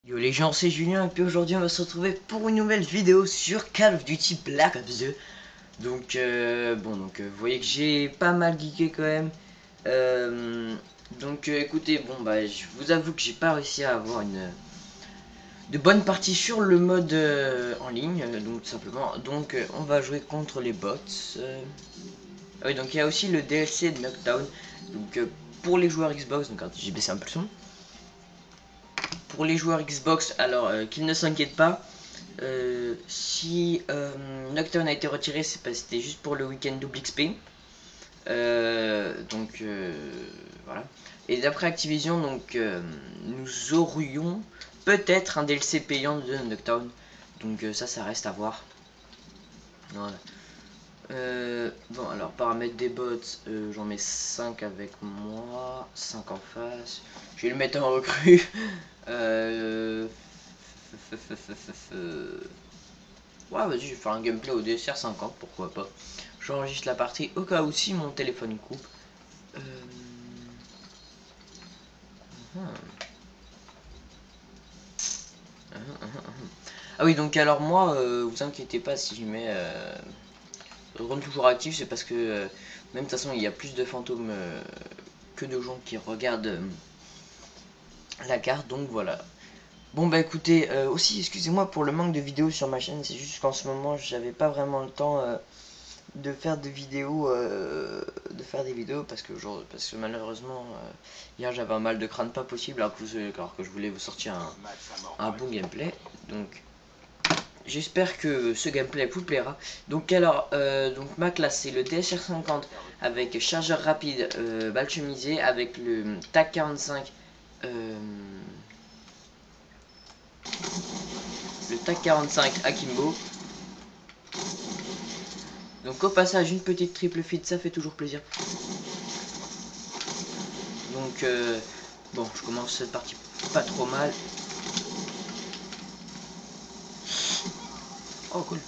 Yo les gens, c'est Julien et puis aujourd'hui on va se retrouver pour une nouvelle vidéo sur Call of Duty Black Ops 2. Donc vous voyez que j'ai pas mal geeké quand même. Écoutez, je vous avoue que j'ai pas réussi à avoir de bonnes parties sur le mode en ligne, donc tout simplement. On va jouer contre les bots. Ah oui, donc il y a aussi le DLC de Knockdown. Pour les joueurs Xbox, donc j'ai baissé un peu le son. Pour les joueurs Xbox, alors qu'ils ne s'inquiètent pas. Si Nocturne a été retiré, c'est parce que c'était juste pour le week-end double XP. Voilà. Et d'après Activision, nous aurions peut-être un DLC payant de Nocturne. Ça reste à voir. Voilà. Bon, alors paramètres des bots, j'en mets 5 avec moi, 5 en face. Je vais le mettre en recrue. Ouais, vas-y, je vais faire un gameplay au DSR 50, pourquoi pas. J'enregistre la partie au cas où si mon téléphone coupe. Euh... Ah oui, donc alors moi, vous inquiétez pas si je mets rendre toujours actif, c'est parce que même de toute façon il y a plus de fantômes que de gens qui regardent la carte, donc voilà. Bon bah écoutez, aussi excusez-moi pour le manque de vidéos sur ma chaîne, c'est juste qu'en ce moment j'avais pas vraiment le temps de faire des vidéos parce que malheureusement hier j'avais un mal de crâne pas possible alors que je voulais vous sortir un bon gameplay. Donc j'espère que ce gameplay vous plaira. Donc ma classe c'est le DSR 50 avec chargeur rapide, balle chemisée, avec le TAC 45 le TAC 45 Akimbo. Donc au passage une petite triple feed, ça fait toujours plaisir. Bon, je commence cette partie pas trop mal. Oh cool.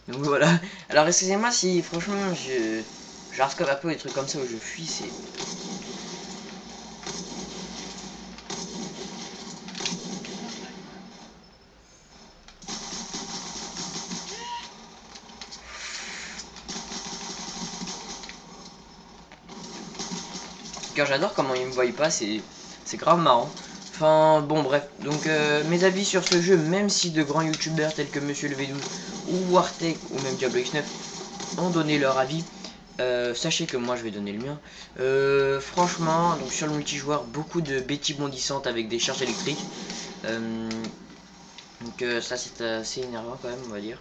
Donc voilà. Alors excusez-moi si franchement je rascope un peu les trucs comme ça où je fuis, c'est. Car j'adore comment ils me voient pas, c'est grave marrant. Enfin bon bref, mes avis sur ce jeu, même si de grands youtubeurs tels que Monsieur le V12 ou Wartech ou même Diablo X9 ont donné leur avis, sachez que moi je vais donner le mien. Franchement, donc sur le multijoueur, beaucoup de bêtises bondissantes avec des charges électriques. Ça c'est assez énervant quand même, on va dire.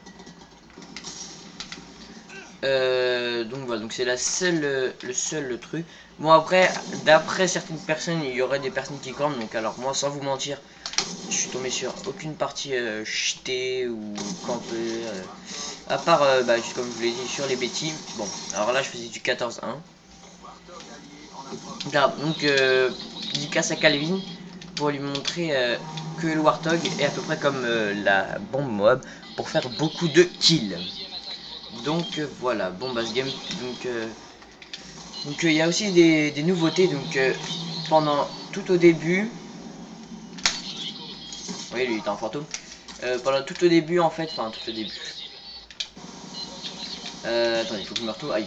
Donc voilà, donc c'est le seul truc. Bon après, d'après certaines personnes, il y aurait des personnes qui campent. Donc alors moi, sans vous mentir, je suis tombé sur aucune partie cheatée ou campée. À part, juste comme je vous l'ai dit, sur les bêtises. Bon, alors là je faisais du 14-1. Dédicace à Calvin pour lui montrer que le Warthog est à peu près comme la bombe mob pour faire beaucoup de kills. Voilà, bon bah ce game, il y a aussi des nouveautés, pendant tout au début, oui lui il est un fantôme, pendant tout au début en fait, enfin tout au début, attendez il faut que je me retrouve, aïe,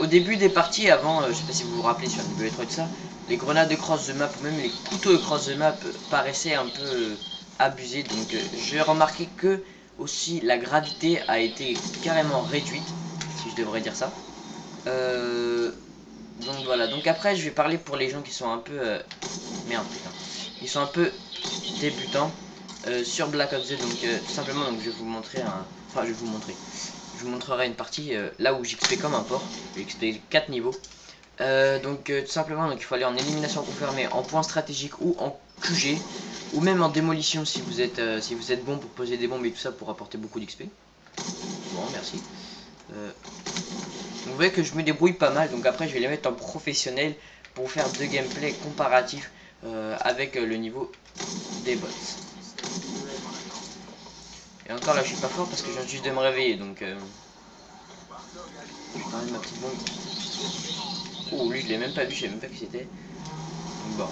au début des parties avant, je sais pas si vous vous rappelez sur WE3 de ça, les grenades de cross the map ou même les couteaux de cross the map paraissaient un peu abusés, j'ai remarqué que aussi la gravité a été carrément réduite, si je devrais dire ça. Voilà, donc après je vais parler pour les gens qui sont un peu merde putain, ils sont un peu débutants sur Black Ops 2. Tout simplement, je vais vous montrer enfin je vous montrerai une partie là où j'XP comme un porc. J'ai XP 4 niveaux. Tout simplement, il faut aller en élimination confirmée, en point stratégique ou en QG, ou même en démolition si vous êtes bon pour poser des bombes et tout ça pour apporter beaucoup d'XP. Bon, merci. Vous voyez que je me débrouille pas mal, donc après je vais les mettre en professionnel pour faire deux gameplays comparatifs avec le niveau des bots. Et encore là je suis pas fort parce que je viens juste de me réveiller, je vais parler de ma petite bombe. Oh lui je l'ai même pas vu, je sais même pas qui c'était. Bon.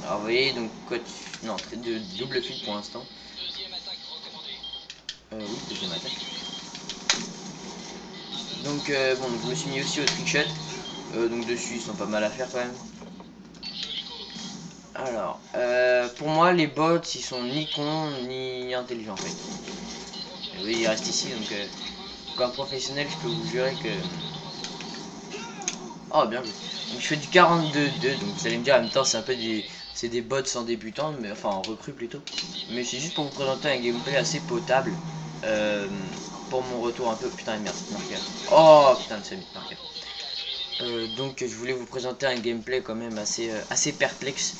Alors vous voyez donc non, de double fil pour l'instant. Oui, deuxième attaque. Donc bon, je me suis mis aussi au trickshot. Donc dessus ils sont pas mal à faire quand même. Alors, pour moi les bots ils sont ni cons ni intelligents en fait. Et oui, ils restent ici donc comme professionnel je peux vous jurer que... Oh bien joué. Donc je fais du 42-2, donc vous allez me dire en même temps c'est un peu des... C'est des bots sans débutants, mais enfin en recrue plutôt. Mais c'est juste pour vous présenter un gameplay assez potable. euh, pour mon retour un peu... Putain merde, marqueur. Oh putain de semi marqueur. Donc je voulais vous présenter un gameplay quand même assez perplexe.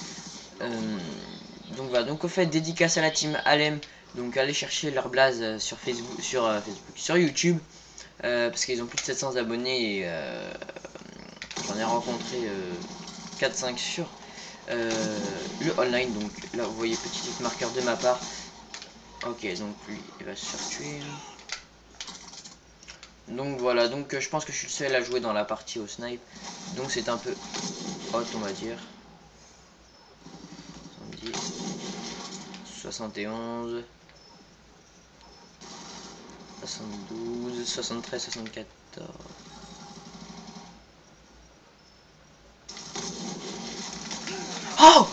Donc voilà, donc au fait dédicace à la team Alem. Donc allez chercher leur blaze sur Facebook, sur YouTube. Parce qu'ils ont plus de 700 abonnés et j'en ai rencontré 4-5 sur le online. Donc là vous voyez petit marqueur de ma part. Ok, donc lui il va se faire tuer. Donc voilà, donc je pense que je suis le seul à jouer dans la partie au snipe. Donc c'est un peu hot on va dire. 71, 72, 73, 74. Oh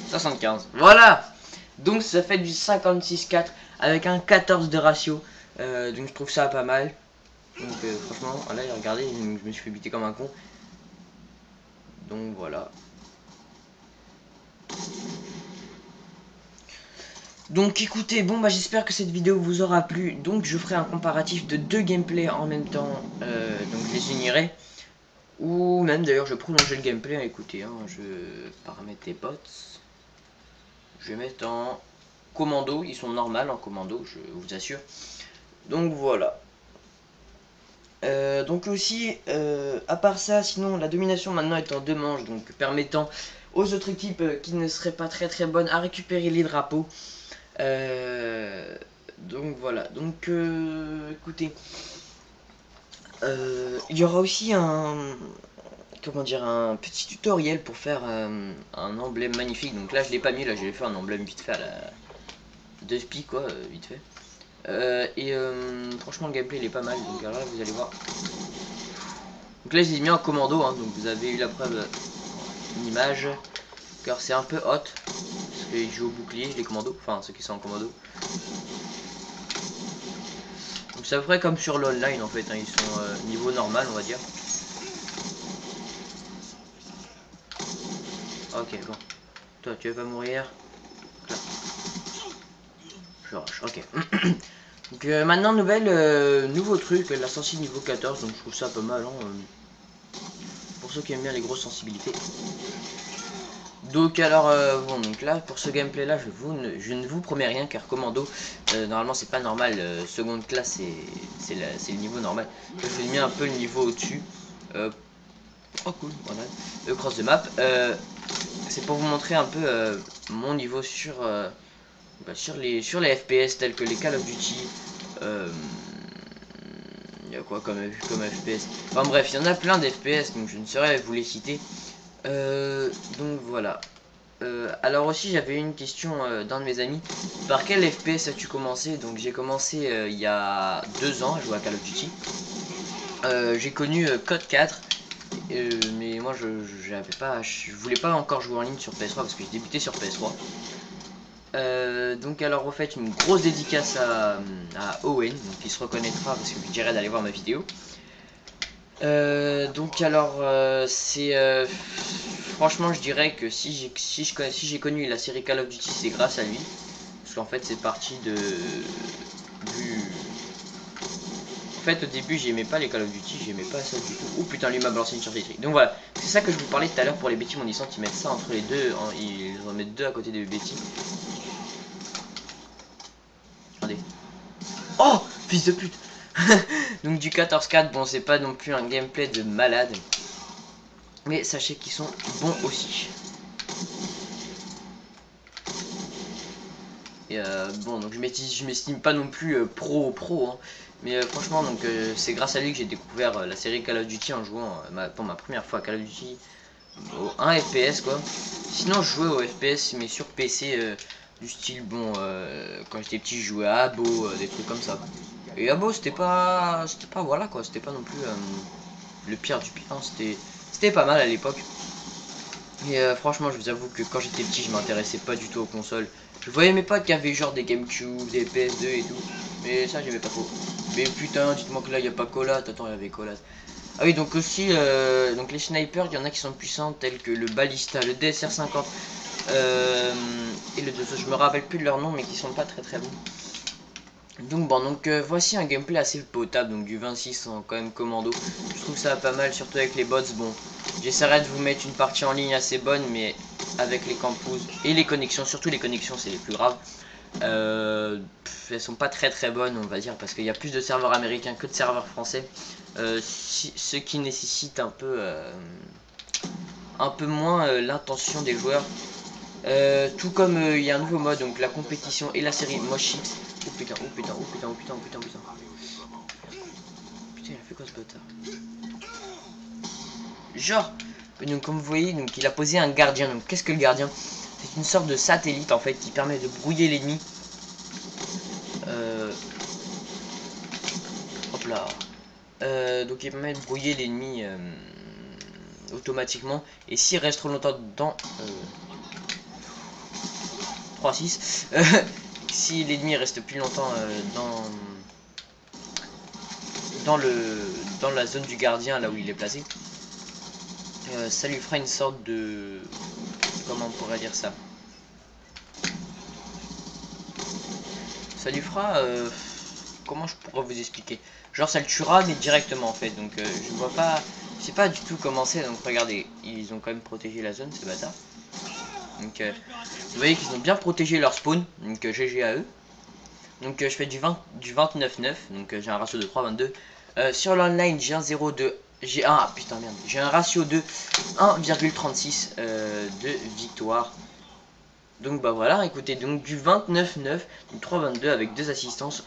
75. Voilà. Donc ça fait du 56-4 avec un 14 de ratio. Donc je trouve ça pas mal. Donc franchement, là regardez, je me suis fait buter comme un con. Donc voilà. Donc écoutez, bon bah j'espère que cette vidéo vous aura plu. Donc je ferai un comparatif de deux gameplays en même temps. Donc je les unirai. Ou même d'ailleurs je vais prolonger le gameplay. Écoutez, hein, je paramètre les bots. Je vais mettre en commando. Ils sont normales en commando, je vous assure. Donc voilà. Donc aussi, à part ça, sinon la domination maintenant est en 2 manches, donc permettant aux autres équipes qui ne seraient pas très bonnes à récupérer les drapeaux. Donc voilà, donc écoutez, il y aura aussi comment dire, un petit tutoriel pour faire un emblème magnifique. Donc là je l'ai pas mis, là j'ai fait un emblème vite fait à la 2 spi quoi, vite fait. Franchement le gameplay il est pas mal, donc alors là vous allez voir. Donc là je l'ai mis en commando, hein, donc vous avez eu la preuve, une image. Car c'est un peu hot, parce qu'ils jouent au bouclier les commandos, enfin ceux qui sont en commando. Donc c'est à peu près comme sur l'online en fait, hein, ils sont niveau normal on va dire. Ok bon, toi tu vas pas mourir. Là. Je rush, ok. Donc maintenant nouveau truc, la sensi niveau 14, donc je trouve ça pas mal hein, pour ceux qui aiment bien les grosses sensibilités. Donc alors bon, donc là pour ce gameplay là je ne vous promets rien car commando normalement c'est pas normal, seconde classe c'est le niveau normal. Je vous ai mis un peu le niveau au dessus. Oh cool, voilà, le cross de map. C'est pour vous montrer un peu mon niveau sur les FPS tels que les Call of Duty. Il y a quoi comme FPS? Enfin bref, il y en a plein d'FPS donc je ne saurais vous les citer. Donc voilà. Alors aussi j'avais une question d'un de mes amis. Par quel FPS as-tu commencé? Donc j'ai commencé il y a 2 ans à jouer à Call of Duty. J'ai connu Code 4. Mais moi je voulais pas encore jouer en ligne sur PS3 parce que j'ai débuté sur PS3. Donc alors au fait une grosse dédicace à Owen, donc il se reconnaîtra parce que je lui dirais d'aller voir ma vidéo. Donc alors c'est franchement je dirais que si j'ai connu la série Call of Duty c'est grâce à lui, parce qu'en fait c'est parti de en fait au début j'aimais pas les Call of Duty, j'aimais pas ça du tout. Oh putain lui m'a balancé une charge électrique. Donc voilà, c'est ça que je vous parlais tout à l'heure pour les Betty mondissantes, ils mettent ça entre les deux, ils en mettent deux à côté des Betty. Regardez. Oh fils de pute. Donc du 14-4, bon c'est pas non plus un gameplay de malade. Mais sachez qu'ils sont bons aussi. Et bon, donc je m'estime pas non plus pro, hein. Mais franchement, donc c'est grâce à lui que j'ai découvert la série Call of Duty en jouant pour ma première fois à Call of Duty au 1 FPS quoi. Sinon je jouais au FPS mais sur PC du style bon quand j'étais petit je jouais à Abo, des trucs comme ça. Et Abo c'était pas voilà quoi, c'était pas non plus le pire du pire, hein. C'était pas mal à l'époque. Et franchement je vous avoue que quand j'étais petit je m'intéressais pas du tout aux consoles. Je voyais mes potes qui avaient genre des GameCube, des PS2 et tout. Mais ça j'aimais pas trop. Mais putain dites-moi que là y a pas Colas, attends il y avait Colas. Ah oui, donc aussi, donc les snipers, il y en a qui sont puissants, tels que le Ballista, le DSR-50 et le 2. Je me rappelle plus de leur nom, mais qui sont pas très très bons. Donc bon, donc voici un gameplay assez potable, donc du 26 en quand même commando. Je trouve ça pas mal, surtout avec les bots. Bon, j'essaierai de vous mettre une partie en ligne assez bonne, mais avec les campus et les connexions, surtout les connexions, c'est les plus graves. Elles sont pas très très bonnes, on va dire, parce qu'il y a plus de serveurs américains que de serveurs français, ce qui nécessite un peu moins l'intention des joueurs. Tout comme il y a un nouveau mode, donc la compétition et la série Moshix. Oh putain, oh putain, oh putain, oh putain, oh putain, oh putain. Putain, il a fait quoi ce bâtard? Genre, donc comme vous voyez, donc il a posé un gardien. Donc qu'est-ce que le gardien? C'est une sorte de satellite en fait qui permet de brouiller l'ennemi. Hop là. Donc il permet de brouiller l'ennemi automatiquement. Et s'il reste trop longtemps dedans, 3-6, si l'ennemi reste plus longtemps dans la zone du gardien, là où il est placé, ça lui fera une sorte de... Comment on pourrait dire ça? Ça lui fera... comment je pourrais vous expliquer? Genre ça le tuera mais directement en fait. Donc je vois pas... Je sais pas du tout comment c'est. Donc regardez, ils ont quand même protégé la zone, ces bâtards. Donc vous voyez qu'ils ont bien protégé leur spawn. Donc GG à eux. Donc je fais du 29-9. Donc j'ai un ratio de 3,22. Sur l'online j'ai un 0,2. J'ai un... Ah, putain merde. J'ai un ratio de 1,36 de victoire. Donc bah voilà, écoutez, donc du 29-9, du 3-22 avec 2 assistances.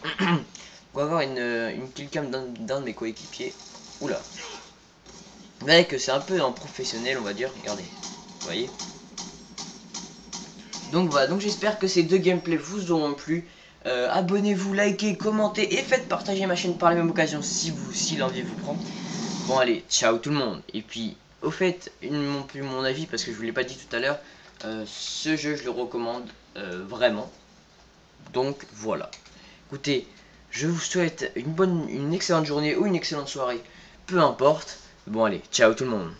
On va avoir une killcam d'un de mes coéquipiers. Oula. Vous voyez que c'est un peu en professionnel, on va dire. Regardez, vous voyez. Donc voilà, donc j'espère que ces deux gameplays vous auront plu. Abonnez-vous, likez, commentez et faites partager ma chaîne par la même occasion si l'envie vous prend. Bon allez, ciao tout le monde. Et puis, au fait, mon avis, parce que je vous l'ai pas dit tout à l'heure, ce jeu je le recommande vraiment. Donc voilà. Écoutez, je vous souhaite une excellente journée ou une excellente soirée, peu importe. Bon allez, ciao tout le monde.